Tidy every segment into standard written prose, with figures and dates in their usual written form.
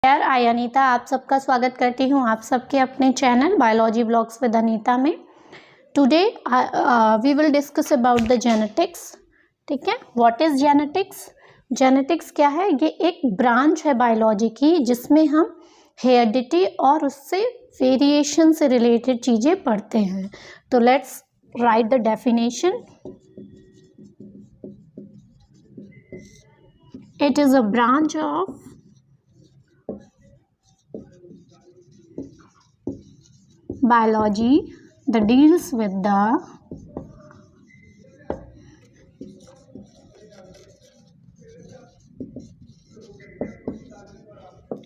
यार आई अनीता आप सबका स्वागत करती हूँ आप सबके अपने channel biology blogs with Anita में। Today we will discuss about the genetics. ठीक है, व्हाट इज़ जेनेटिक्स? जेनेटिक्स क्या है? ये एक ब्रांच है बायोलॉजी की जिसमें हम हेरिडिटी और उससे वेरिएशन से रिलेटेड चीज़ें पढ़ते हैं। तो let's write the definition. It is a branch of biology that deals with the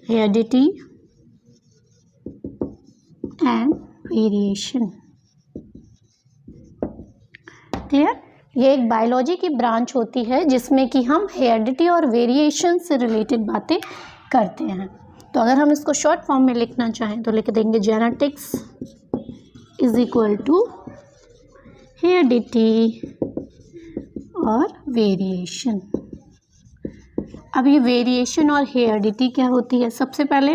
heredity and variation। Clear? ये एक बायोलॉजी की ब्रांच होती है जिसमें कि हम हेरिडिटी और वेरिएशन से रिलेटेड बातें करते हैं। तो अगर हम इसको शॉर्ट फॉर्म में लिखना चाहें तो लिख देंगे genetics is equal to heredity और वेरिएशन। अब ये वेरिएशन और हेरिडिटी क्या होती है? सबसे पहले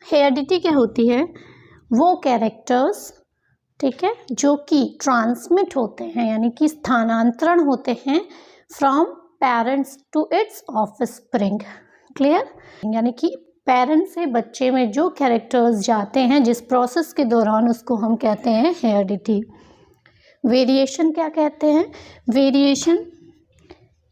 हेरिडिटी क्या होती है? वो कैरेक्टर्स, ठीक है, जो कि ट्रांसमिट होते हैं यानी कि स्थानांतरण होते हैं from parents to its offspring. Clear? यानी कि पेरेंट्स से बच्चे में जो कैरेक्टर्स जाते हैं जिस प्रोसेस के दौरान उसको हम कहते हैं हेरिडिटी। वेरिएशन क्या कहते हैं? वेरिएशन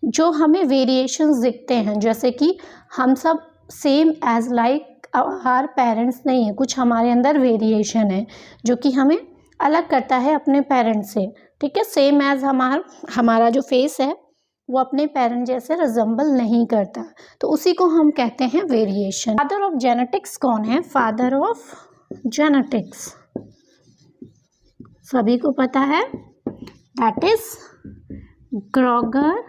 जो हमें वेरिएशंस दिखते हैं, जैसे कि हम सब same age like our parents नहीं है, कुछ हमारे अंदर वेरिएशन है जो कि हमें अलग करता है अपने पेरेंट्स से। ठीक है, सेम एज हमारा जो फेस है वो अपने पेरेंट जैसे रिजेंबल नहीं करता, तो उसी को हम कहते हैं वेरिएशन। फादर ऑफ जेनेटिक्स कौन है? फादर ऑफ जेनेटिक्स सभी को पता है, that is Gregor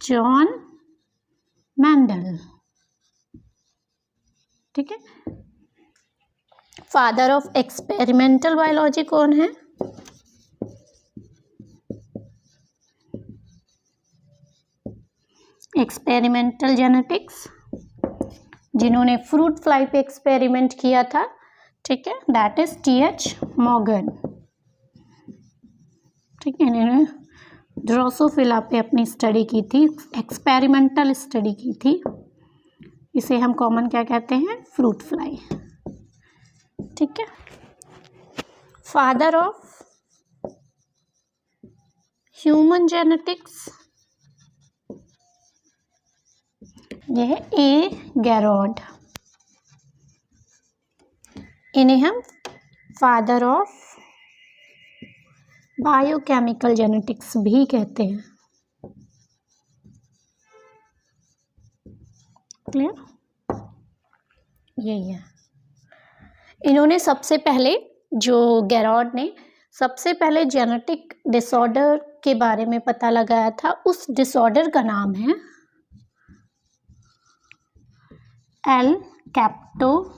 John Mendel. ठीक है। फादर ऑफ एक्सपेरिमेंटल बायोलॉजी कौन है? एक्सपेरिमेंटल जेनेटिक्स, जिन्होंने फ्रूट फ्लाई पे एक्सपेरिमेंट किया था, ठीक है, दैट इज टी.एच. मॉर्गन। ठीक है, इन्होंने ड्रोसोफिला पे अपनी स्टडी की थी, एक्सपेरिमेंटल स्टडी की थी। इसे हम कॉमन क्या कहते हैं? Fruit fly. ठीक है। फादर ऑफ ह्यूमन जेनेटिक्स ये है ए. गैरोड। इन्हें हम फादर ऑफ बायोकेमिकल जेनेटिक्स भी कहते हैं। क्लियर? यही है। इन्होंने सबसे पहले, जो गैरोड ने सबसे पहले जेनेटिक डिसऑर्डर के बारे में पता लगाया था, उस डिसऑर्डर का नाम है एल कैप्टोन्यूरिया।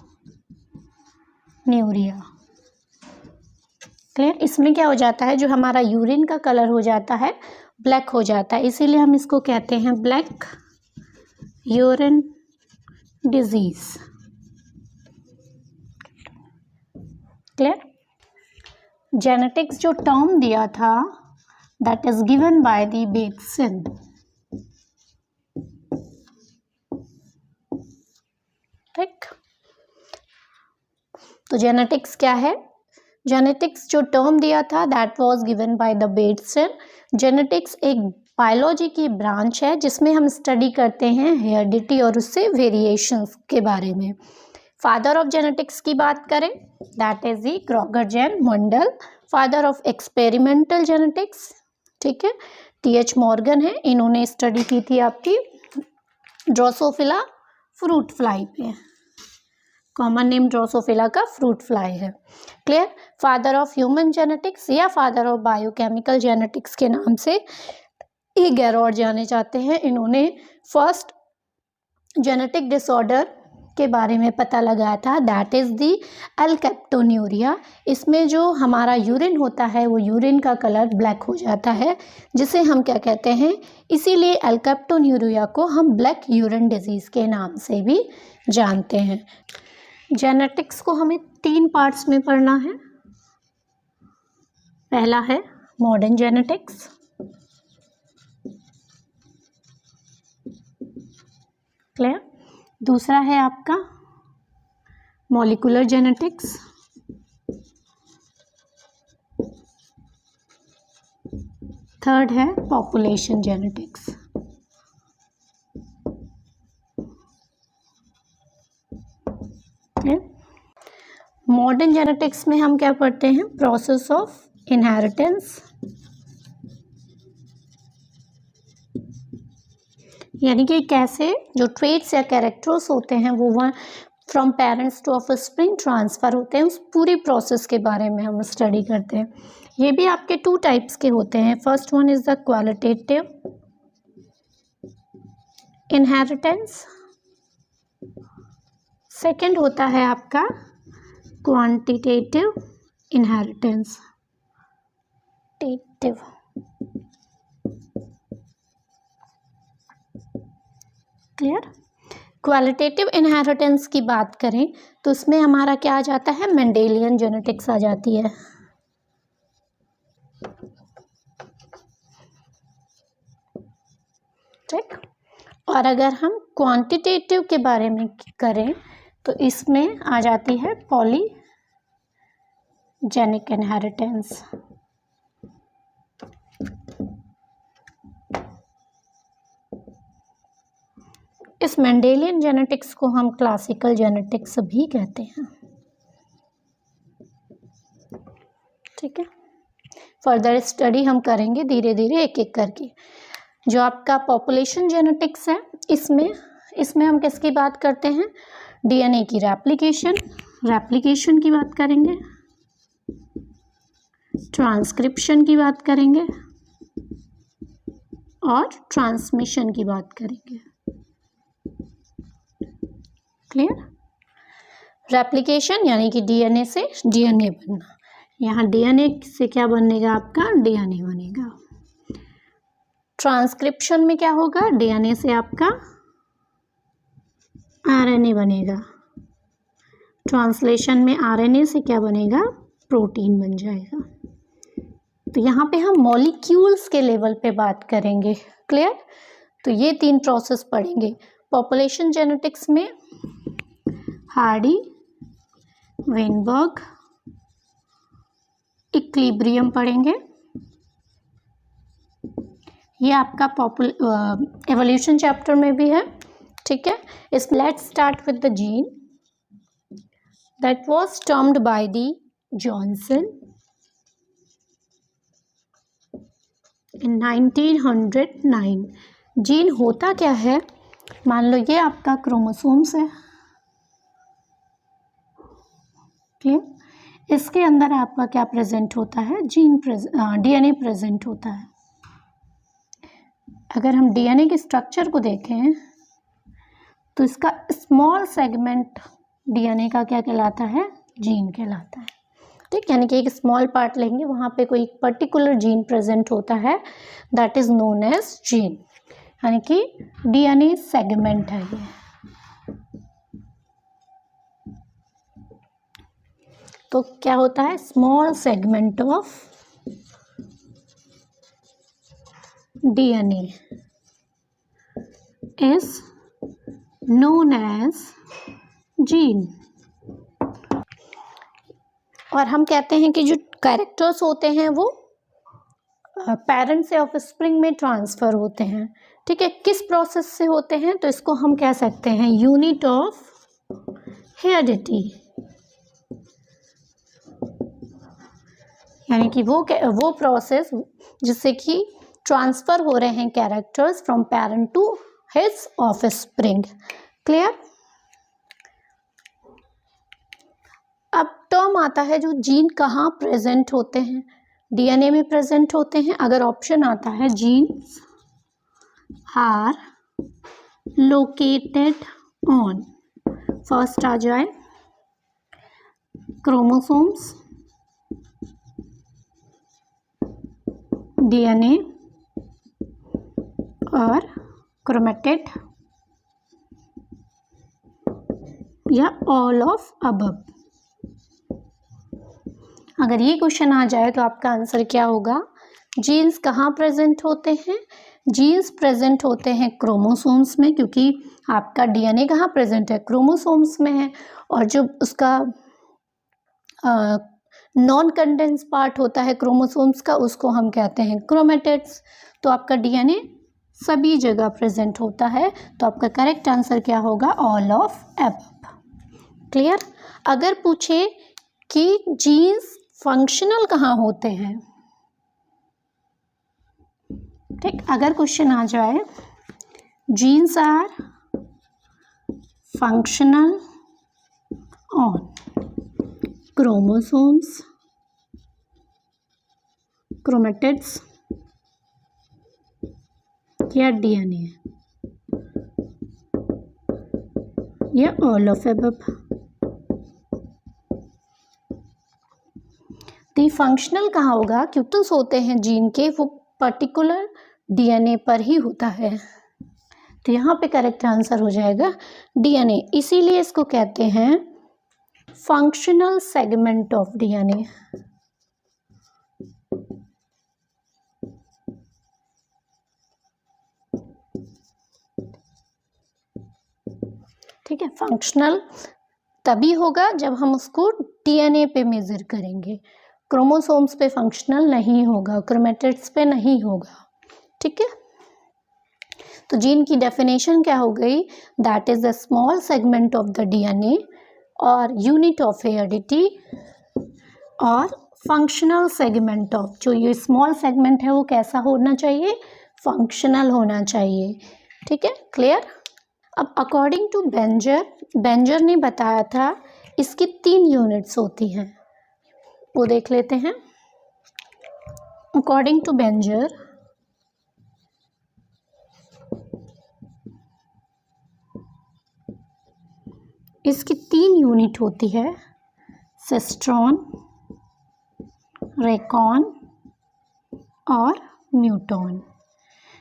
क्लियर? इसमें क्या हो जाता है, जो हमारा यूरिन का कलर हो जाता है ब्लैक हो जाता है, इसीलिए हम इसको कहते हैं black urine disease. Clear? Genetics जो टर्म दिया था that is given by the Bateson. ठीक, तो जेनेटिक्स क्या है? जेनेटिक्स जो टर्म दिया था that was given by the Bateson. Genetics एक बायोलॉजी की ब्रांच है जिसमें हम स्टडी करते हैं हेरिडिटी और उससे वेरिएशंस के बारे में। फादर ऑफ जेनेटिक्स की बात करें that is the Gregor John Mendel. Father of experimental genetics, ठीक है, टी.एच. मॉर्गन है। इन्होंने स्टडी की थी आपकी ड्रोसोफिला फ्रूट फ्लाई पे। कॉमन नेम ड्रोसोफिला का फ्रूट फ्लाई है। Clear? Father of human genetics या फादर ऑफ बायोकेमिकल जेनेटिक्स के नाम से ए. गैरोड जाने जाते हैं। इन्होंने फर्स्ट जेनेटिक डिसऑर्डर के बारे में पता लगाया था, दैट इज़ दी अल्केप्टोन्यूरिया। इसमें जो हमारा यूरिन होता है वो यूरिन का कलर ब्लैक हो जाता है, जिसे हम क्या कहते हैं, इसीलिए अल्केप्टोन्यूरिया को हम ब्लैक यूरिन डिजीज़ के नाम से भी जानते हैं। जेनेटिक्स को हमें 3 पार्ट्स में पढ़ना है। पहला है मॉडर्न जेनेटिक्स, क्लियर। दूसरा है आपका मॉलिक्यूलर जेनेटिक्स, थर्ड है पॉपुलेशन जेनेटिक्स। मॉडर्न जेनेटिक्स में हम क्या पढ़ते हैं, प्रोसेस ऑफ इनहेरिटेंस, यानी कि कैसे जो ट्रेट्स या कैरेक्टर्स होते हैं वो from parents to offspring transfer होते हैं, उस पूरी प्रोसेस के बारे में हम स्टडी करते हैं। ये भी आपके 2 टाइप्स के होते हैं। First one is the qualitative inheritance, second होता है आपका quantitative inheritance. Clear. Qualitative inheritance की बात करें तो उसमें हमारा क्या आ जाता है, मेंडेलियन जेनेटिक्स आ जाती है। ठीक। और अगर हम क्वांटिटेटिव के बारे में करें तो इसमें आ जाती है पॉलीजेनिक इनहेरिटेंस। इस मेंडेलियन जेनेटिक्स को हम क्लासिकल जेनेटिक्स भी कहते हैं। ठीक है, फर्दर स्टडी हम करेंगे धीरे धीरे एक एक करके। जो आपका पॉपुलेशन जेनेटिक्स है, इसमें हम किसकी बात करते हैं, डीएनए की रेप्लिकेशन की बात करेंगे, ट्रांसक्रिप्शन की बात करेंगे और ट्रांसमिशन की बात करेंगे। क्लियर। रेप्लिकेशन यानी कि डीएनए से डीएनए बनना, यहाँ डीएनए से क्या बनेगा, आपका डीएनए बनेगा। ट्रांसक्रिप्शन में क्या होगा, डीएनए से आपका आरएनए बनेगा। ट्रांसलेशन में आरएनए से क्या बनेगा, प्रोटीन बन जाएगा। तो यहाँ पे हम मॉलिक्यूल्स के लेवल पे बात करेंगे। क्लियर। तो ये 3 प्रोसेस पढ़ेंगे। पॉपुलेशन जेनेटिक्स में हार्डी, वेनबर्ग, इक्विलिब्रियम पढ़ेंगे। ये आपका एवोल्यूशन चैप्टर में भी है। ठीक है। Let's start with the gene that was termed by the Johnson in 1909। Gene होता क्या है, मान लो ये आपका क्रोमोसोम्स है, क्लियर। इसके अंदर आपका क्या प्रेजेंट होता है, डीएनए प्रेजेंट होता है। अगर हम डीएनए के स्ट्रक्चर को देखें तो इसका स्मॉल सेगमेंट डीएनए का क्या कहलाता है, जीन कहलाता है। ठीक, यानी कि एक स्मॉल पार्ट लेंगे, वहाँ पे कोई पर्टिकुलर जीन प्रेजेंट होता है, that is known as gene, यानी कि डीएनए सेगमेंट है ये। तो क्या होता है, small segment of DNA is known as gene. और हम कहते हैं कि जो कैरेक्टर्स होते हैं वो पेरेंट से ऑफस्प्रिंग में ट्रांसफ़र होते हैं। ठीक है, किस प्रोसेस से होते हैं, तो इसको हम कह सकते हैं यूनिट ऑफ हेरिडिटी, यानी कि वो प्रोसेस जिससे कि ट्रांसफ़र हो रहे हैं characters from parent to his offspring. Clear. अब टर्म आता है जो जीन कहाँ प्रेजेंट होते हैं, डीएनए में प्रेजेंट होते हैं। अगर ऑप्शन आता है genes are located on first आ जाए क्रोमोसोम्स, डीएनए और क्रोमेटिड या ऑल ऑफ अबव। अगर ये क्वेश्चन आ जाए तो आपका आंसर क्या होगा? जीन्स कहाँ प्रेजेंट होते हैं? जीन्स प्रेजेंट होते हैं क्रोमोसोम्स में, क्योंकि आपका डीएनए कहाँ प्रेजेंट है? क्रोमोसोम्स में है। और जो उसका नॉन कंडेंस पार्ट होता है क्रोमोसोम्स का, उसको हम कहते हैं क्रोमेटिड्स। तो आपका डीएनए सभी जगह प्रेजेंट होता है। तो आपका करेक्ट आंसर क्या होगा? All of above. क्लियर? अगर पूछे कि जीन्स फंक्शनल कहाँ होते हैं, ठीक, अगर क्वेश्चन आ जाए genes are functional on chromosomes, chromatids या डीएनए या ऑल ऑफ अबव। तो फंक्शनल कहाँ होगा? क्योंकि होते हैं जीन के, वो पर्टिकुलर डीएनए पर ही होता है। तो यहाँ पे करेक्ट आंसर हो जाएगा डीएनए। इसीलिए इसको कहते हैं फंक्शनल सेगमेंट ऑफ डीएनए। ठीक है, फंक्शनल तभी होगा जब हम उसको डीएनए पे मेजर करेंगे। क्रोमोसोम्स पे फंक्शनल नहीं होगा, क्रोमेटिड्स पे नहीं होगा। ठीक है, तो जीन की डेफिनेशन क्या हो गई? That is the small segment of the DNA और यूनिट ऑफ हेरिडिटी, और फंक्शनल सेगमेंट ऑफ, जो ये स्मॉल सेगमेंट है वो कैसा होना चाहिए? फंक्शनल होना चाहिए। ठीक है, क्लियर? अब अकॉर्डिंग टू बेंजर ने बताया था इसकी 3 यूनिट्स होती हैं, वो देख लेते हैं। अकॉर्डिंग टू बेंजर इसकी 3 यूनिट होती है, सिस्ट्रॉन, रेकॉन और म्यूटॉन,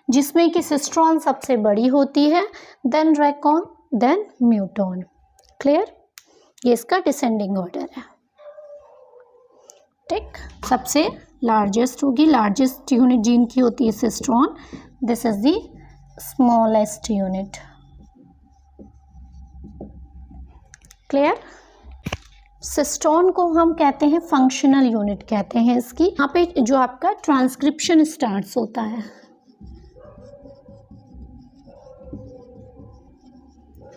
जिसमें कि सिस्ट्रॉन सबसे बड़ी होती है, देन रेकॉन, देन म्यूटॉन। क्लियर? ये इसका डिसेंडिंग ऑर्डर है। ठीक, सबसे लार्जेस्ट होगी, लार्जेस्ट यूनिट जीन की होती है cistron, this is the smallest unit. Clear? Cistron को हम कहते हैं फंक्शनल यूनिट कहते हैं इसकी। यहाँ पे जो आपका ट्रांसक्रिप्शन स्टार्ट्स होता है।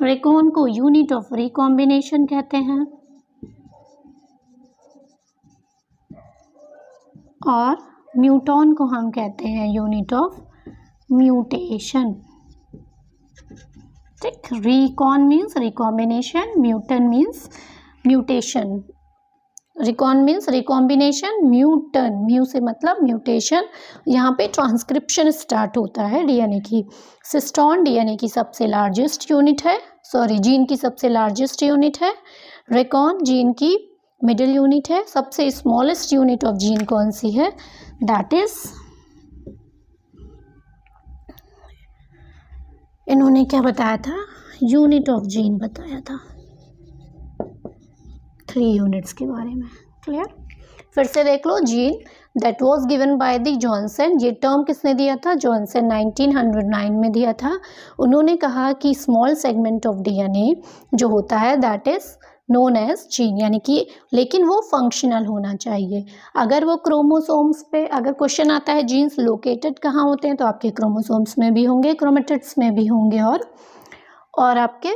रेकॉन को यूनिट ऑफ रिकॉम्बिनेशन कहते हैं और म्यूटॉन को हम कहते हैं यूनिट ऑफ म्यूटेशन। ठीक, recon means recombination, muton means mutation. Recon means recombination, muton, mu से मतलब म्यूटेशन। यहाँ पे ट्रांसक्रिप्शन स्टार्ट होता है डीएनए की। सिस्ट्रॉन डीएनए की सबसे लार्जेस्ट यूनिट है, जीन की सबसे लार्जेस्ट यूनिट है। रेकॉन जीन की मिडिल यूनिट है। सबसे स्मॉलेस्ट यूनिट ऑफ जीन कौन सी है? दैट इज, इन्होंने क्या बताया था? यूनिट ऑफ जीन बताया था, 3 यूनिट्स के बारे में। क्लियर? फिर से देख लो, gene that was given by the Johnson, ये टर्म किसने दिया था? जॉनसन 1909 में दिया था। उन्होंने कहा कि स्मॉल सेगमेंट ऑफ डीएनए जो होता है that is known as gene, यानी कि लेकिन वो फंक्शनल होना चाहिए। अगर वो क्रोमोसोम्स पे, अगर क्वेश्चन आता है जीन्स लोकेटेड कहाँ होते हैं, तो आपके क्रोमोसोम्स में भी होंगे, क्रोमेटिड्स में भी होंगे और आपके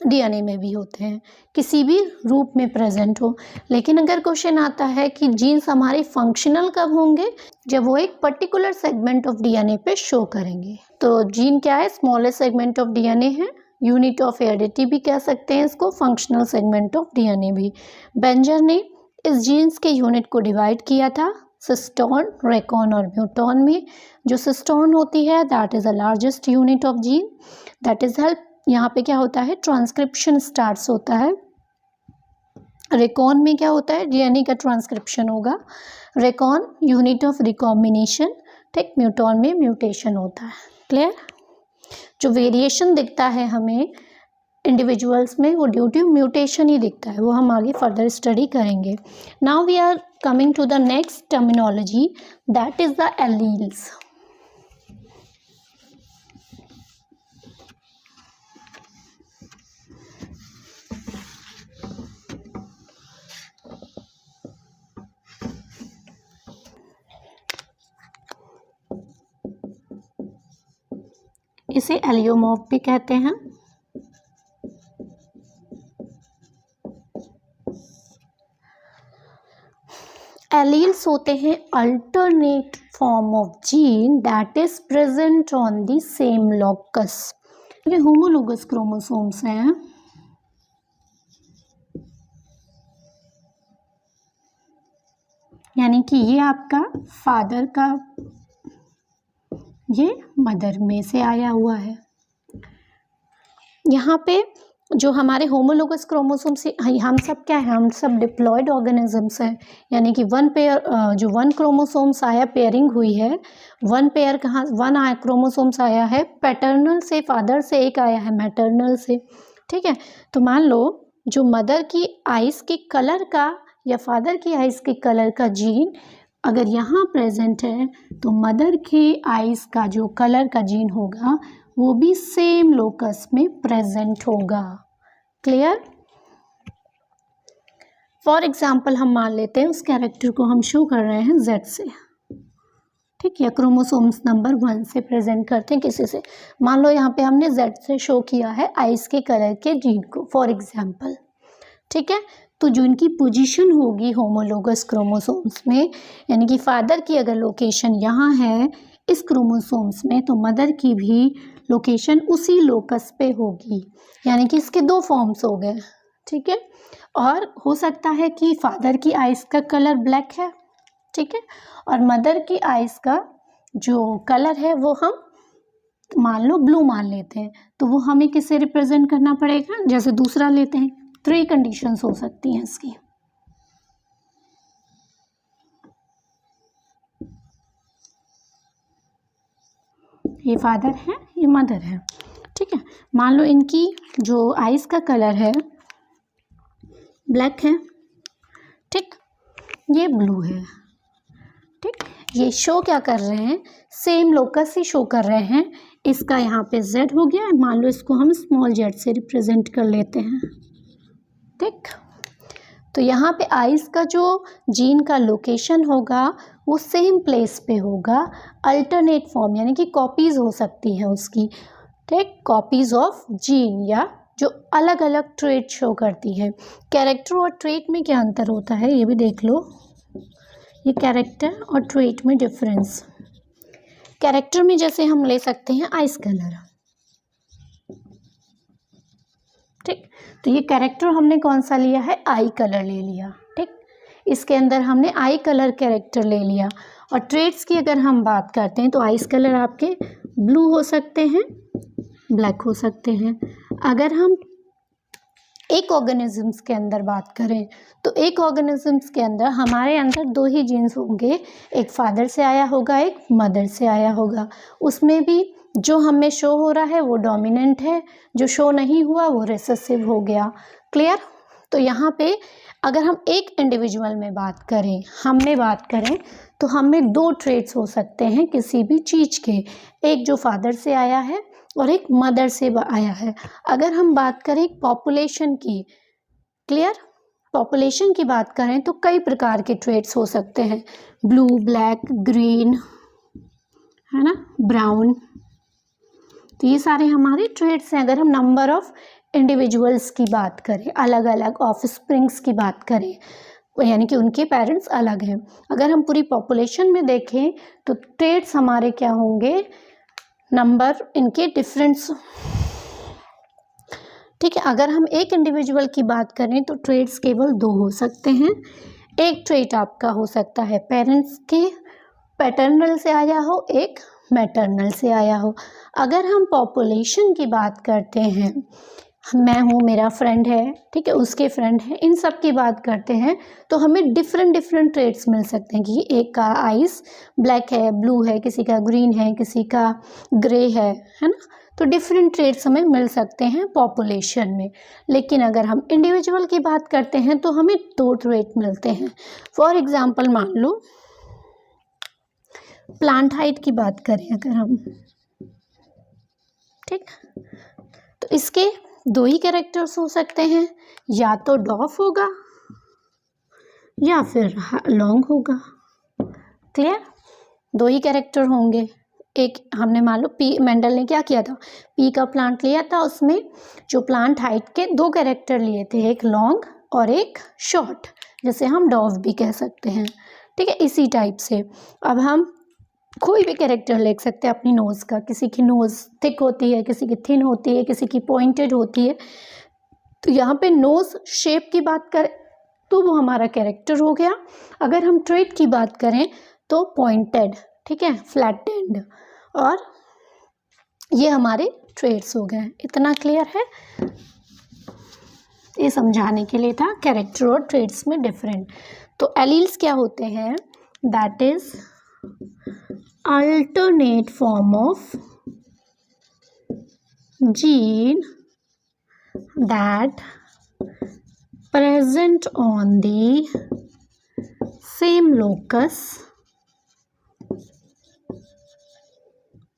डीएनए में भी होते हैं, किसी भी रूप में प्रेजेंट हो। लेकिन अगर क्वेश्चन आता है कि जीन्स हमारे फंक्शनल कब होंगे? जब वो एक पर्टिकुलर सेगमेंट ऑफ डीएनए पे शो करेंगे। तो जीन क्या है? स्मॉलेस्ट सेगमेंट ऑफ डीएनए है, यूनिट ऑफ हेरिडिटी भी कह सकते हैं इसको, फंक्शनल सेगमेंट ऑफ डीएनए भी। बेंजर ने इस जीन्स के यूनिट को डिवाइड किया था सिस्टोन, रेकॉन और म्यूटॉन में। जो सिस्टोन होती है that is the largest unit of gene that is help, यहाँ पे क्या होता है ट्रांसक्रिप्शन स्टार्ट्स होता है। रेकॉन में क्या होता है डीएनए का ट्रांसक्रिप्शन होगा, रेकॉन यूनिट ऑफ रिकॉम्बिनेशन, ठीक। म्यूटॉन में म्यूटेशन होता है। क्लियर? जो वेरिएशन दिखता है हमें इंडिविजुअल्स में वो ड्यू टू म्यूटेशन ही दिखता है, वो हम आगे फर्दर स्टडी करेंगे। Now we are coming to the next terminology that is the alleles. इसे एलियोमॉर्फ भी कहते हैं। एलील्स होते हैं alternate form of gene that is present on the same locus. ये होमोलोगस क्रोमोसोम्स हैं, यानी कि ये आपका फादर का, ये मदर में से आया हुआ है। यहाँ पे जो हमारे होमोलोगस क्रोमोसोम से हम सब क्या है, हम सब डिप्लॉयड ऑर्गेनिजम्स हैं, यानी कि वन पेयर जो वन क्रोमोसोम्स आया पेयरिंग हुई है, वन पेयर कहाँ वन आया क्रोमोसोम्स आया है पैटर्नल से, फादर से, एक आया है मैटर्नल से, ठीक है। तो मान लो जो मदर की आइज़ के कलर का या फादर की आइज़ के कलर का जीन अगर यहाँ प्रेजेंट है तो मदर की आइज़ का जो कलर का जीन होगा वो भी सेम लोकस में प्रेजेंट होगा। क्लियर? फॉर एग्जाम्पल हम मान लेते हैं उस कैरेक्टर को हम शो कर रहे हैं Z से, ठीक, या क्रोमोसोम्स नंबर 1 से प्रेजेंट करते हैं किसी से। मान लो यहाँ पे हमने Z से शो किया है आइज़ के कलर के जीन को फॉर एग्जाम्पल, ठीक है। तो जो इनकी पोजीशन होगी होमोलोगस क्रोमोसोम्स में, यानी कि फादर की अगर लोकेशन यहाँ है इस क्रोमोसोम्स में तो मदर की भी लोकेशन उसी लोकस पे होगी, यानी कि इसके दो फॉर्म्स हो गए, ठीक है। और हो सकता है कि फादर की आइज़ का कलर ब्लैक है, ठीक है, और मदर की आइज़ का जो कलर है वो हम मान लो ब्लू मान लेते हैं, तो वो हमें किससे रिप्रेजेंट करना पड़ेगा, जैसे दूसरा लेते हैं। 3 कंडीशंस हो सकती हैं इसकी। ये फादर है, ये मदर है, ठीक है। मान लो इनकी जो आइज़ का कलर है ब्लैक है, ठीक, ये ब्लू है, ठीक। ये शो क्या कर रहे हैं, सेम लोकस ही शो कर रहे हैं। इसका यहाँ पे Z हो गया, मान लो इसको हम स्मॉल z से रिप्रेजेंट कर लेते हैं, ठीक। तो यहाँ पे आइज़ का जो जीन का लोकेशन होगा वो सेम प्लेस पे होगा, अल्टरनेट फॉर्म यानी कि कॉपीज़ हो सकती हैं उसकी, ठीक, कॉपीज़ ऑफ जीन या जो अलग अलग ट्रेट शो करती है। कैरेक्टर और ट्रेट में क्या अंतर होता है ये भी देख लो, ये कैरेक्टर और ट्रेट में डिफरेंस। कैरेक्टर में जैसे हम ले सकते हैं आइस कलर, ठीक, तो ये कैरेक्टर हमने कौन सा लिया है, आई कलर ले लिया, ठीक। इसके अंदर हमने आई कलर कैरेक्टर ले लिया। और ट्रेट्स की अगर हम बात करते हैं तो आइस कलर आपके ब्लू हो सकते हैं, ब्लैक हो सकते हैं। अगर हम एक ऑर्गेनिजम्स के अंदर बात करें तो एक ऑर्गेनिजम्स के अंदर हमारे अंदर 2 ही जीन्स होंगे, एक फादर से आया होगा, एक मदर से आया होगा। उसमें भी जो हमें शो हो रहा है वो डोमिनेंट है, जो शो नहीं हुआ वो रिसेसिव हो गया। क्लियर? तो यहाँ पे अगर हम एक इंडिविजुअल में बात करें, हमने बात करें तो हमें 2 ट्रेट्स हो सकते हैं किसी भी चीज़ के, एक जो फादर से आया है और एक मदर से आया है। अगर हम बात करें पॉपुलेशन की, क्लियर, पॉपुलेशन की बात करें तो कई प्रकार के ट्रेट्स हो सकते हैं, ब्लू, ब्लैक, ग्रीन, है ना, ब्राउन, तो ये सारे हमारे ट्रेट्स हैं। अगर हम नंबर ऑफ इंडिविजुअल्स की बात करें, अलग अलग ऑफस्प्रिंग्स की बात करें, यानी कि उनके पेरेंट्स अलग हैं। अगर हम पूरी पॉपुलेशन में देखें तो ट्रेट्स हमारे क्या होंगे, नंबर इनके डिफरेंस, ठीक है। अगर हम एक इंडिविजुअल की बात करें तो ट्रेट्स केवल 2 हो सकते हैं, एक ट्रेट आपका हो सकता है पेरेंट्स के पैटर्नल से आया हो, एक मैटरनल से आया हो। अगर हम पॉपुलेशन की बात करते हैं, मैं हूँ, मेरा फ्रेंड है, ठीक है, उसके फ्रेंड है, इन सब की बात करते हैं तो हमें डिफरेंट ट्रेट्स मिल सकते हैं कि एक का आइस ब्लैक है, ब्लू है, किसी का ग्रीन है, किसी का ग्रे है ना। तो डिफरेंट ट्रेट्स हमें मिल सकते हैं पॉपुलेशन में। लेकिन अगर हम इंडिविजुअल की बात करते हैं तो हमें 2 ट्रेट मिलते हैं। फॉर एग्जाम्पल मान लो प्लांट हाइट की बात करें अगर हम, ठीक, तो इसके 2 ही कैरेक्टर्स हो सकते हैं, या तो डॉफ होगा या फिर लॉन्ग होगा। क्लियर? 2 ही कैरेक्टर होंगे। एक हमने मान लो पी, मेंडल ने क्या किया था, पी का प्लांट लिया था, उसमें जो प्लांट हाइट के 2 कैरेक्टर लिए थे, एक लॉन्ग और एक शॉर्ट, जैसे हम डॉफ भी कह सकते हैं, ठीक है। इसी टाइप से अब हम कोई भी कैरेक्टर लिख सकते हैं अपनी नोज़ का। किसी की नोज़ थिक होती है, किसी की थिन होती है, किसी की पॉइंटेड होती है। तो यहाँ पे नोज़ शेप की बात करें तो वो हमारा कैरेक्टर हो गया। अगर हम ट्रेट की बात करें तो पॉइंटेड, ठीक है, फ्लैटेंड, और ये हमारे ट्रेट्स हो गए। इतना क्लियर है? ये समझाने के लिए था कैरेक्टर और ट्रेट्स में डिफरेंट। तो एलील्स क्या होते हैं? That is alternate form of gene that present on the same locus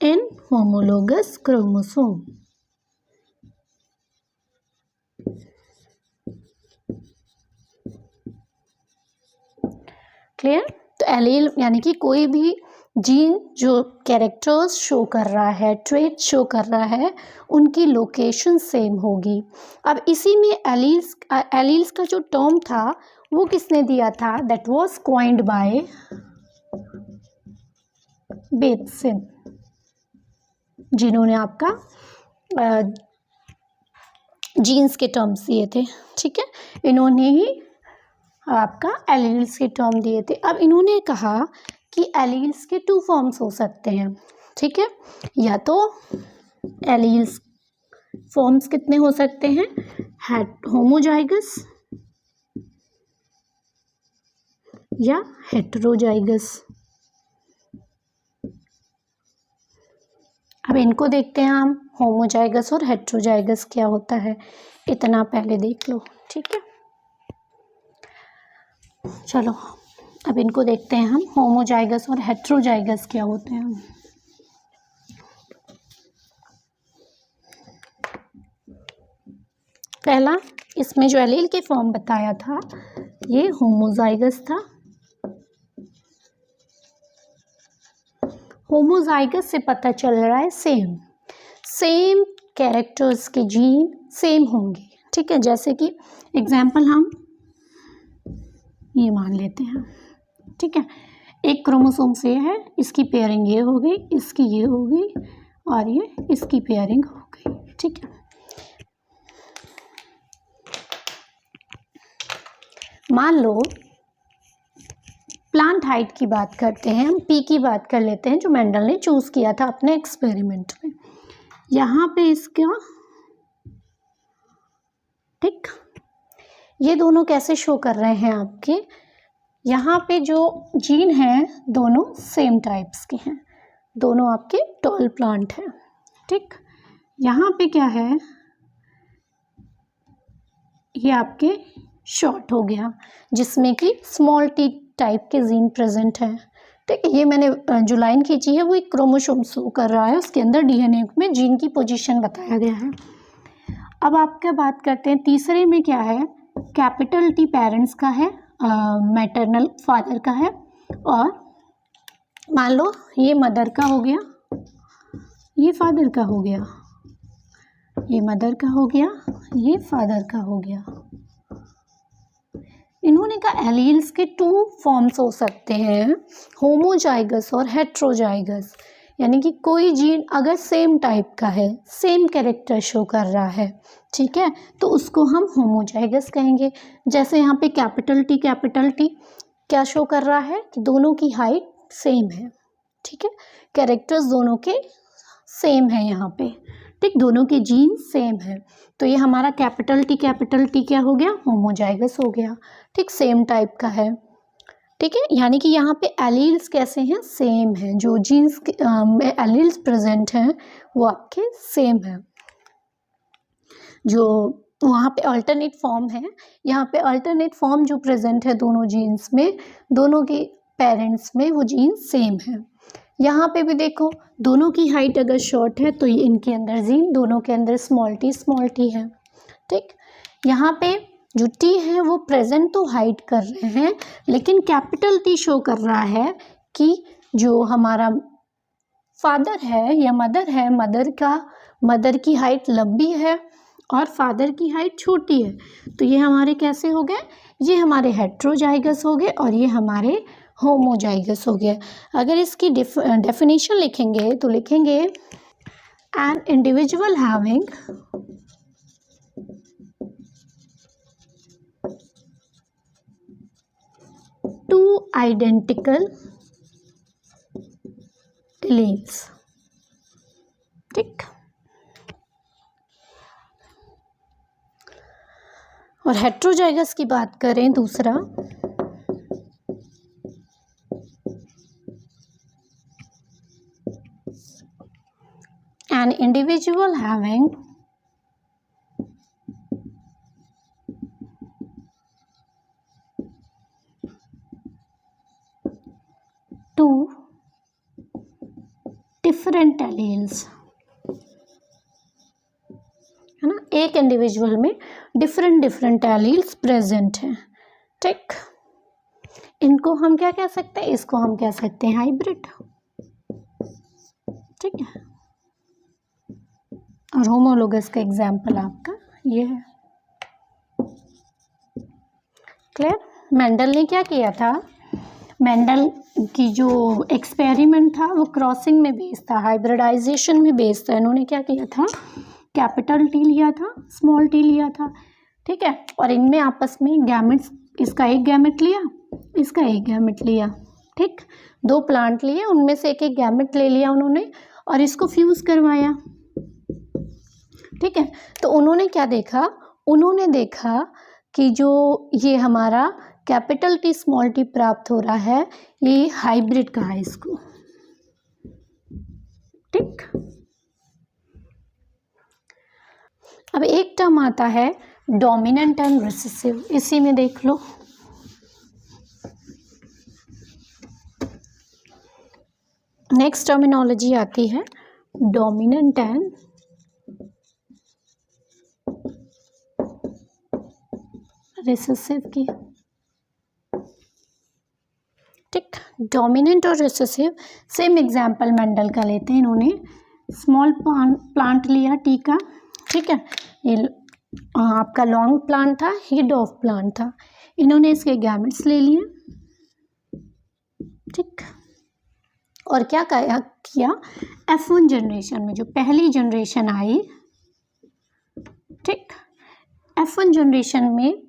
in homologous chromosome. Clear? तो एलील यानी कि कोई भी जीन जो कैरेक्टर्स शो कर रहा है, ट्रेट शो कर रहा है, उनकी लोकेशन सेम होगी। अब इसी में एलील्स का जो टर्म था वो किसने दिया था? दैट वाज कॉइन्ड बाय बेत्सन, जिन्होंने आपका जीन्स के टर्म्स दिए थे, ठीक है। इन्होंने ही आपका एलील्स के टर्म दिए थे। अब इन्होंने कहा कि एलील्स के 2 फॉर्म्स हो सकते हैं, ठीक है। या तो एलील्स फॉर्म्स कितने हो सकते हैं? होमोजाइगस या हेटेरोजाइगस। अब इनको देखते हैं हम, होमोजाइगस और हेटेरोजाइगस क्या होता है, इतना पहले देख लो, ठीक है। चलो अब इनको देखते हैं हम, होमोजाइगस और हेटेरोजाइगस क्या होते हैं। पहला, इसमें जो एलील के फॉर्म बताया था ये होमोजाइगस था। होमोजाइगस से पता चल रहा है सेम कैरेक्टर्स के जीन सेम होंगे, ठीक है। जैसे कि एग्जाम्पल हम ये मान लेते हैं, ठीक है, एक क्रोमोसोम से है, इसकी पेयरिंग ये हो गई, इसकी ये हो गई, और ये इसकी पेयरिंग हो गई, ठीक है। मान लो प्लांट हाइट की बात करते हैं, हम पी की बात कर लेते हैं जो मेंडल ने चूज किया था अपने एक्सपेरिमेंट में। यहाँ पे इसका, ठीक, ये दोनों कैसे शो कर रहे हैं आपके, यहाँ पे जो जीन हैं दोनों सेम टाइप्स के हैं, दोनों आपके टॉल प्लांट हैं, ठीक। यहाँ पे क्या है, ये आपके शॉर्ट हो गया जिसमें कि स्मॉल टी टाइप के जीन प्रेजेंट है, ठीक है। ये मैंने जो लाइन खींची है वो एक क्रोमोसोम शो कर रहा है, उसके अंदर डीएनए में जीन की पोजीशन बताया गया है। अब आप क्या बात करते हैं, तीसरे में क्या है, कैपिटल टी पेरेंट्स का है, मैटरनल फादर का है, और मान लो ये मदर का हो गया, ये फादर का हो गया, ये मदर का हो गया, ये फादर का हो गया। इन्होंने कहा एलील्स के 2 फॉर्म्स हो सकते हैं, होमोजाइगस और हेटेरोजाइगस। यानी कि कोई जीन अगर सेम टाइप का है, सेम कैरेक्टर शो कर रहा है, ठीक है, तो उसको हम होमोजाइगस कहेंगे। जैसे यहाँ पे कैपिटल टी क्या शो कर रहा है कि दोनों की हाइट सेम है, ठीक है, कैरेक्टर्स दोनों के सेम है यहाँ पे, ठीक, दोनों के जीन सेम है, तो ये हमारा कैपिटल टी क्या हो गया, होमोजाइगस हो गया, ठीक, सेम टाइप का है, ठीक है। यानी कि यहाँ पे एलील्स कैसे हैं, सेम हैं, जो जीन्स में एलील्स प्रेजेंट हैं वो आपके सेम है। जो वहाँ पे अल्टरनेट फॉर्म है, यहाँ पे अल्टरनेट फॉर्म जो प्रेजेंट है दोनों जीन्स में, दोनों के पेरेंट्स में वो जीन्स सेम है। यहाँ पे भी देखो दोनों की हाइट अगर शॉर्ट है तो इनके अंदर जीन दोनों के अंदर स्मॉल टी है, ठीक। यहाँ पे जो टी है वो प्रेजेंट तो हाइड कर रहे हैं, लेकिन कैपिटल टी शो कर रहा है कि जो हमारा फादर है या मदर है, मदर की हाइट लंबी है और फादर की हाइट छोटी है, तो ये हमारे कैसे हो गए, ये हमारे हेट्रोजाइगस हो गए और ये हमारे होमोजाइगस हो गया। अगर इसकी डेफिनेशन लिखेंगे तो लिखेंगे an individual having two identical alleles, ठीक। और हेट्रोजाइगस की बात करें दूसरा, an individual having two different alleles, है ना, एक इंडिविजुअल में डिफरेंट एलील्स प्रेजेंट हैं, ठीक। इनको हम क्या कह सकते हैं, इसको हम कह सकते हैं हाइब्रिड, ठीक है। और होमोलोगस का एग्जाम्पल आपका ये है, क्लियर। मेंडल ने क्या किया था, मेंडल की जो एक्सपेरिमेंट था वो क्रॉसिंग में बेस्ड था, हाइब्रिडाइजेशन में बेस्ड था। इन्होंने क्या किया था, कैपिटल टी लिया था, स्मॉल टी लिया था, ठीक है, और इनमें आपस में गैमेट्स, इसका एक गैमेट लिया, इसका एक गैमेट लिया, ठीक, दो प्लांट लिए, उनमें से एक गैमेट ले लिया उन्होंने और इसको फ्यूज करवाया, ठीक है। तो उन्होंने क्या देखा, उन्होंने देखा कि जो ये हमारा कैपिटल टी स्मॉल टी प्राप्त हो रहा है, ये हाइब्रिड कहा है इसको, ठीक। अब एक टर्म आता है डोमिनेंट एंड रिसेसिव, इसी में देख लो, नेक्स्ट टर्मिनोलॉजी आती है डोमिनेंट एंड रिसेसिव की, ठीक। डोमिनेंट और रिसेसिव सेम एग्जाम्पल मेंडल का लेते हैं। इन्होंने स्मॉल प्लांट लिया टी का, ठीक है, ये आपका लॉन्ग प्लांट था, ये डॉफ प्लांट था, इन्होंने इसके गैमेट्स ले लिए, ठीक, और क्या किया, F1 जनरेशन में जो पहली जनरेशन आई, ठीक, F1 जनरेशन में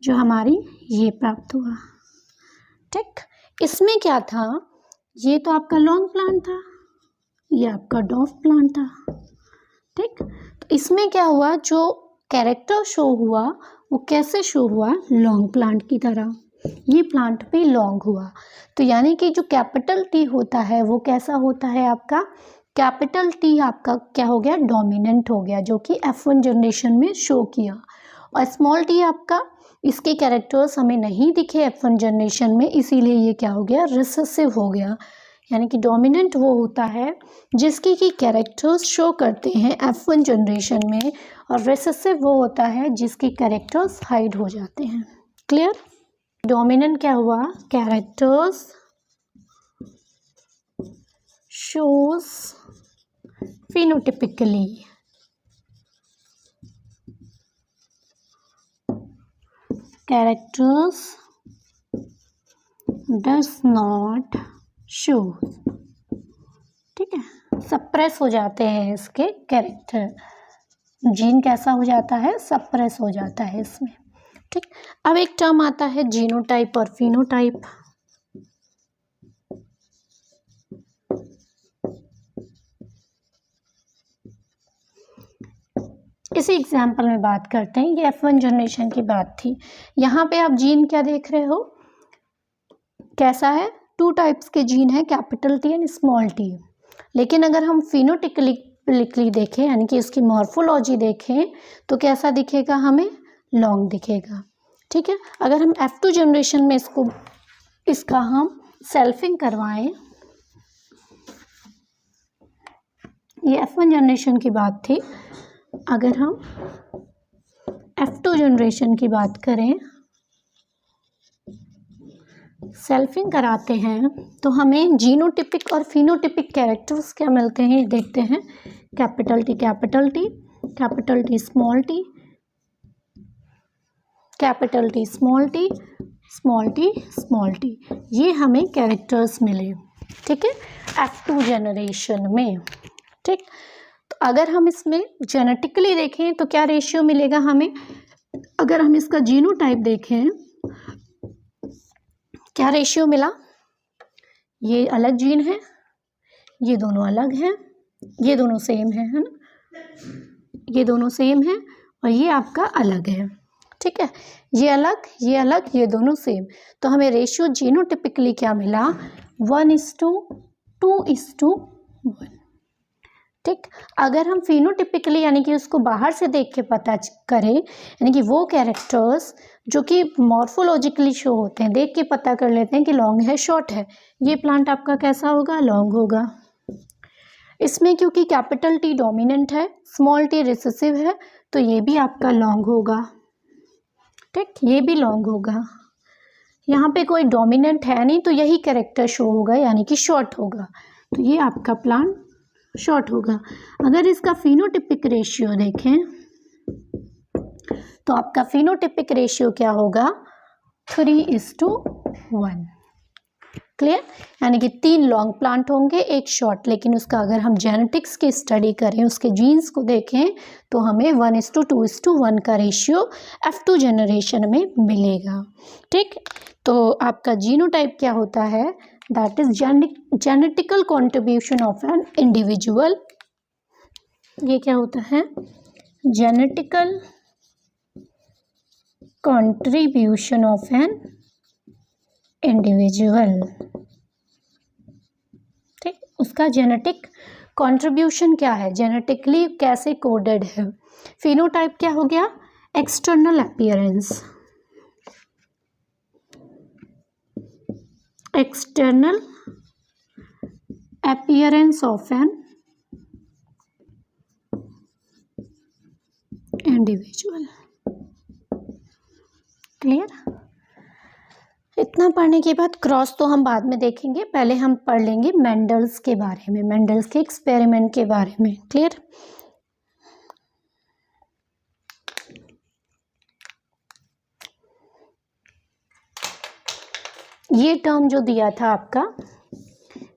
जो हमारी ये प्राप्त हुआ, ठीक। इसमें क्या था, ये तो आपका लॉन्ग प्लांट था, ये आपका डॉफ प्लांट था, ठीक। तो इसमें क्या हुआ, जो कैरेक्टर शो हुआ वो कैसे शो हुआ, लॉन्ग प्लांट की तरह, ये प्लांट पे लॉन्ग हुआ। तो यानी कि जो कैपिटल टी होता है वो कैसा होता है आपका, कैपिटल टी आपका क्या हो गया, डोमिनेंट हो गया, जो कि F1 जनरेशन में शो किया, और स्मॉल टी आपका, इसके कैरेक्टर्स हमें नहीं दिखे F1 जनरेशन में, इसीलिए ये क्या हो गया, रिसेसिव हो गया। यानी कि डोमिनेंट वो होता है जिसकी की कैरेक्टर्स शो करते हैं F1 जनरेशन में, और रिसेसिव वो होता है जिसके कैरेक्टर्स हाइड हो जाते हैं, क्लियर। डोमिनेंट क्या हुआ, characters shows phenotypically, characters does not shows, ठीक है, सप्रेस हो जाते हैं इसके कैरेक्टर, जीन कैसा हो जाता है, सप्रेस हो जाता है इसमें, ठीक। अब एक टर्म आता है जीनोटाइप और फिनोटाइप। इसी एग्जाम्पल में बात करते हैं, ये F1 जनरेशन की बात थी। यहाँ पे आप जीन क्या देख रहे हो, कैसा है, 2 टाइप्स के जीन है, capital T and small t। लेकिन अगर हम फिनोटिपिकली देखें यानी कि इसकी मॉर्फोलॉजी देखें तो कैसा दिखेगा, हमें लॉन्ग दिखेगा, ठीक है। अगर हम F2 जनरेशन में इसका हम सेल्फिंग करवाएं, ये F1 जनरेशन की बात थी, अगर हम F2 जनरेशन की बात करें, सेल्फिंग कराते हैं तो हमें जीनोटिपिक और फिनोटिपिक कैरेक्टर्स क्या मिलते हैं, देखते हैं। Capital T capital T, capital T small t, capital T small t, small t small t, ये हमें कैरेक्टर्स मिले, ठीक है, F2 जनरेशन में, ठीक। तो अगर हम इसमें जेनेटिकली देखें तो क्या रेशियो मिलेगा हमें, अगर हम इसका जीनोटाइप देखें क्या रेशियो मिला, ये अलग जीन है, ये दोनों अलग हैं, ये दोनों सेम है ना, ये दोनों सेम है और ये आपका अलग है, ठीक है, ये अलग, ये दोनों सेम। तो हमें रेशियो जीनोटिपिकली क्या मिला, 1:2:1, ठीक। अगर हम फिनोटिपिकली यानी कि उसको बाहर से देख के पता करें, यानी कि वो कैरेक्टर्स जो कि मॉर्फोलॉजिकली शो होते हैं, देख के पता कर लेते हैं कि लॉन्ग है शॉर्ट है, ये प्लांट आपका कैसा होगा, लॉन्ग होगा। इसमें क्योंकि कैपिटल T डोमिनेंट है, स्मॉल t रिसेसिव है, तो ये भी आपका लॉन्ग होगा, ठीक, ये भी लॉन्ग होगा। यहाँ पे कोई डोमिनेंट है नहीं तो यही कैरेक्टर शो होगा यानी कि शॉर्ट होगा, तो ये आपका प्लांट शॉर्ट होगा। अगर इसका फिनोटिपिक रेशियो देखें तो आपका फिनोटिपिक रेशियो क्या होगा, 3:1, क्लियर, यानी कि 3 लॉन्ग प्लांट होंगे, 1 शॉर्ट। लेकिन उसका अगर हम जेनेटिक्स की स्टडी करें, उसके जीन्स को देखें तो हमें 1:2:1 का रेशियो F2 जनरेशन में मिलेगा, ठीक। तो आपका जीनोटाइप क्या होता है, that is genetical contribution of an individual, ये क्या होता है, genetical contribution of an individual, ठीक। उसका जेनेटिक कंट्रीब्यूशन क्या है, जेनेटिकली कैसे कोडेड है। फिनोटाइप क्या हो गया, external appearance, external appearance of an individual, clear. इतना पढ़ने के बाद क्रॉस तो हम बाद में देखेंगे, पहले हम पढ़ लेंगे मेंडल्स के बारे में, मेंडल्स के एक्सपेरिमेंट के बारे में, क्लियर। ये टर्म जो दिया था आपका,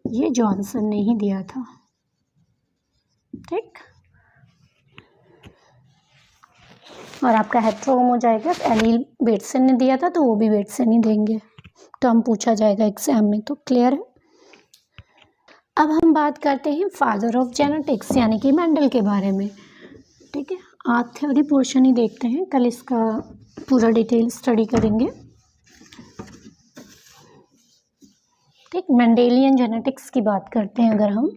ये जॉनसन ने ही दिया था, ठीक। और आपका हेट्रोम हो जाएगा, एलिल बेटसन ने दिया था तो वो भी बेटसन ही देंगे, टर्म पूछा जाएगा एग्जाम में, तो क्लियर है। अब हम बात करते हैं फादर ऑफ जेनेटिक्स यानी कि मेंडल के बारे में, ठीक है। आज थ्योरी पोर्शन ही देखते हैं, कल इसका पूरा डिटेल स्टडी करेंगे, ठीक। मेंडेलियन जेनेटिक्स की बात करते हैं अगर हम,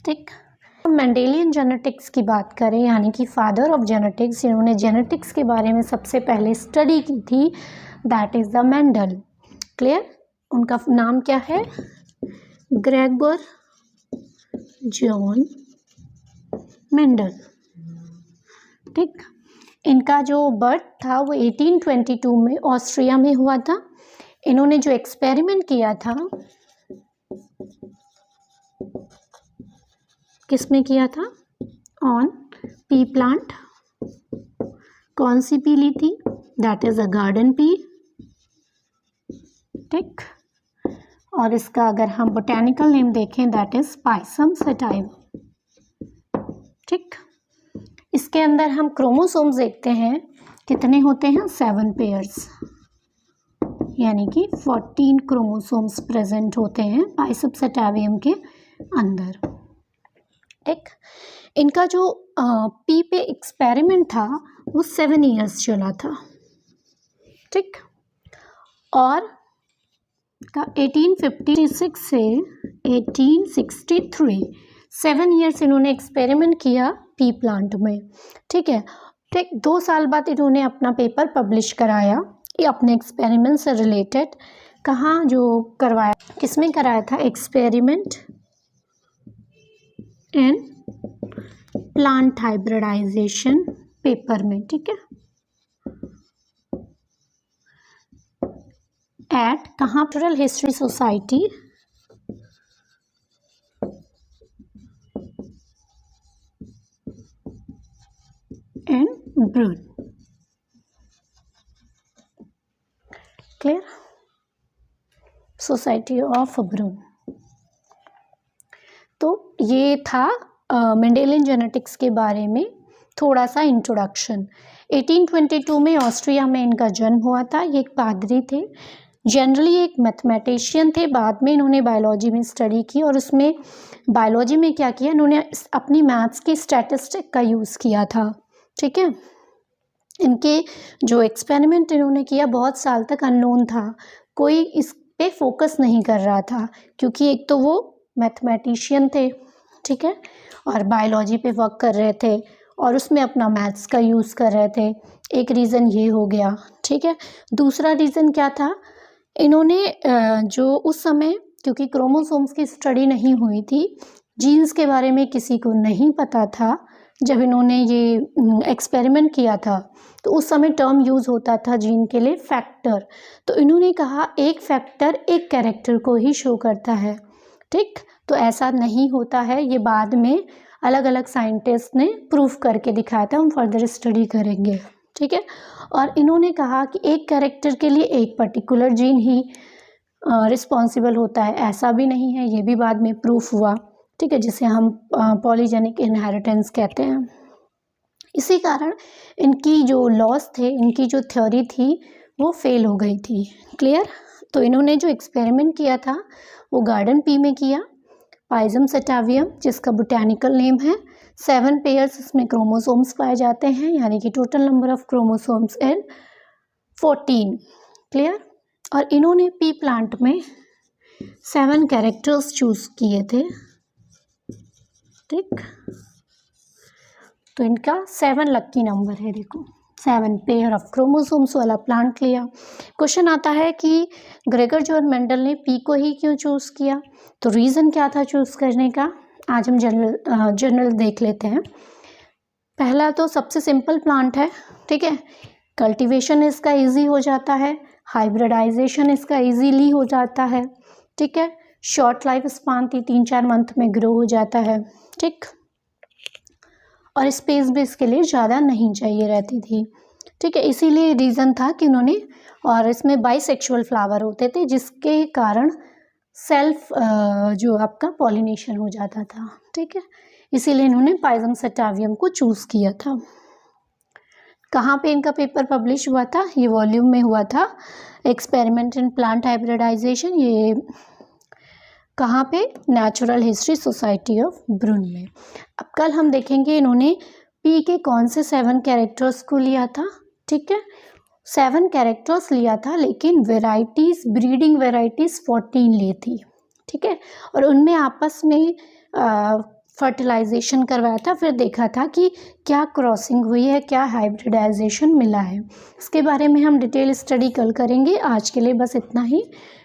ठीक। मेंडेलियन जेनेटिक्स की बात करें यानी कि फादर ऑफ जेनेटिक्स, इन्होंने जेनेटिक्स के बारे में सबसे पहले स्टडी की थी, that is the Mendel, clear. उनका नाम क्या है, ग्रेगर जॉन मेंडल, ठीक। इनका जो बर्थ था वो 1822 में ऑस्ट्रिया में हुआ था। इन्होंने जो एक्सपेरिमेंट किया था, किस में किया था, ऑन पी प्लांट। कौन सी पी ली थी? That is a garden pea, ठीक। और इसका अगर हम बोटेनिकल नेम देखें दैट इज पाइसम सटाइवम, ठीक। इसके अंदर हम क्रोमोसोम्स देखते हैं, कितने होते हैं? 7 पेयर्स, यानी कि 14 क्रोमोसोम्स प्रेजेंट होते हैं पाइसम सटाइवम के अंदर, ठीक। इनका जो पी पे एक्सपेरिमेंट था वो 7 ईयर्स चला था, ठीक। और 1856 से 1863 7 ईयर्स इन्होंने एक्सपेरिमेंट किया पी प्लांट में, ठीक है। ठीक 2 साल बाद इन्होंने अपना पेपर पब्लिश कराया, ये अपने एक्सपेरिमेंट से रिलेटेड। कहाँ जो करवाया, किसमें कराया था? Experiment in plant hybridization paper में, ठीक है। एट कहाँ? Natural history society in Brunn, clear? Society of Brunn. तो ये था मेंडेलियन जेनेटिक्स के बारे में थोड़ा सा इंट्रोडक्शन। 1822 में ऑस्ट्रिया में इनका जन्म हुआ था। ये एक पादरी थे, जनरली एक मैथमेटिशियन थे। बाद में इन्होंने बायोलॉजी में स्टडी की और उसमें बायोलॉजी में क्या किया, इन्होंने अपनी मैथ्स की स्टैटिस्टिक का यूज़ किया था, ठीक है। इनके जो एक्सपेरिमेंट इन्होंने किया बहुत साल तक अननोन था, कोई इस पे फोकस नहीं कर रहा था, क्योंकि एक तो वो मैथमेटिशियन थे, ठीक है, और बायोलॉजी पे वर्क कर रहे थे और उसमें अपना मैथ्स का यूज़ कर रहे थे। एक रीज़न ये हो गया, ठीक है। दूसरा रीज़न क्या था, इन्होंने जो उस समय, क्योंकि क्रोमोसोम्स की स्टडी नहीं हुई थी, जीन्स के बारे में किसी को नहीं पता था, जब इन्होंने ये एक्सपेरिमेंट किया था तो उस समय टर्म यूज़ होता था जीन के लिए फैक्टर। तो इन्होंने कहा एक फैक्टर एक कैरेक्टर को ही शो करता है, ठीक। तो ऐसा नहीं होता है, ये बाद में अलग अलग साइंटिस्ट ने प्रूफ करके दिखाया था, हम फर्दर स्टडी करेंगे, ठीक है। और इन्होंने कहा कि एक कैरेक्टर के लिए एक पर्टिकुलर जीन ही रिस्पॉन्सिबल होता है, ऐसा भी नहीं है, ये भी बाद में प्रूफ हुआ, ठीक है, जिसे हम पॉलीजेनिक इनहेरिटेंस कहते हैं। इसी कारण इनकी जो लॉस थे, इनकी जो थ्योरी थी वो फेल हो गई थी, क्लियर। तो इन्होंने जो एक्सपेरिमेंट किया था वो गार्डन पी में किया, पाइजम सटावियम, जिसका बोटेनिकल नेम है। 7 पेयर्स इसमें क्रोमोसोम्स पाए जाते हैं, यानी कि total number of chromosomes in 14, clear. और इन्होंने पी प्लांट में 7 कैरेक्टर्स चूज किए थे, ठीक। तो इनका 7 लक्की नंबर है, देखो 7 पेयर ऑफ क्रोमोसोम्स वाला प्लांट लिया। क्वेश्चन आता है कि ग्रेगर जॉन मेंडल ने पी को ही क्यों चूज़ किया, तो रीज़न क्या था चूज़ करने का, आज हम जनरल देख लेते हैं। पहला तो सबसे सिंपल प्लांट है, ठीक है, कल्टीवेशन इसका इजी हो जाता है, हाइब्रिडाइजेशन इसका इजीली हो जाता है, ठीक है, शॉर्ट लाइफ स्पान थी, 3-4 मंथ में ग्रो हो जाता है, ठीक। और स्पेस भी इसके लिए ज़्यादा नहीं चाहिए रहती थी, ठीक है। इसीलिए रीज़न था कि उन्होंने, और इसमें बाइसेक्सुअल फ्लावर होते थे जिसके कारण सेल्फ जो आपका पॉलिनेशन हो जाता था, ठीक है। इसीलिए इन्होंने पाइजम सटावियम को चूज़ किया था। कहाँ पे इनका पेपर पब्लिश हुआ था, ये वॉल्यूम में हुआ था, एक्सपेरिमेंट इन प्लांट हाइब्रिडाइजेशन। ये कहाँ पे? नेचुरल हिस्ट्री सोसाइटी ऑफ ब्रून में। अब कल हम देखेंगे इन्होंने पी के कौन से 7 कैरेक्टर्स को लिया था, ठीक है, 7 कैरेक्टर्स लिया था, लेकिन वेराइटीज़, ब्रीडिंग वेराइटीज़ 14 ली थी, ठीक है। और उनमें आपस में फर्टिलाइजेशन करवाया था, फिर देखा था कि क्या क्रॉसिंग हुई है, क्या हाइब्रिडाइजेशन मिला है। इसके बारे में हम डिटेल स्टडी कल करेंगे। आज के लिए बस इतना ही।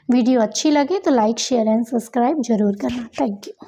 वीडियो अच्छी लगे तो लाइक, शेयर एंड सब्सक्राइब जरूर करना। Thank you.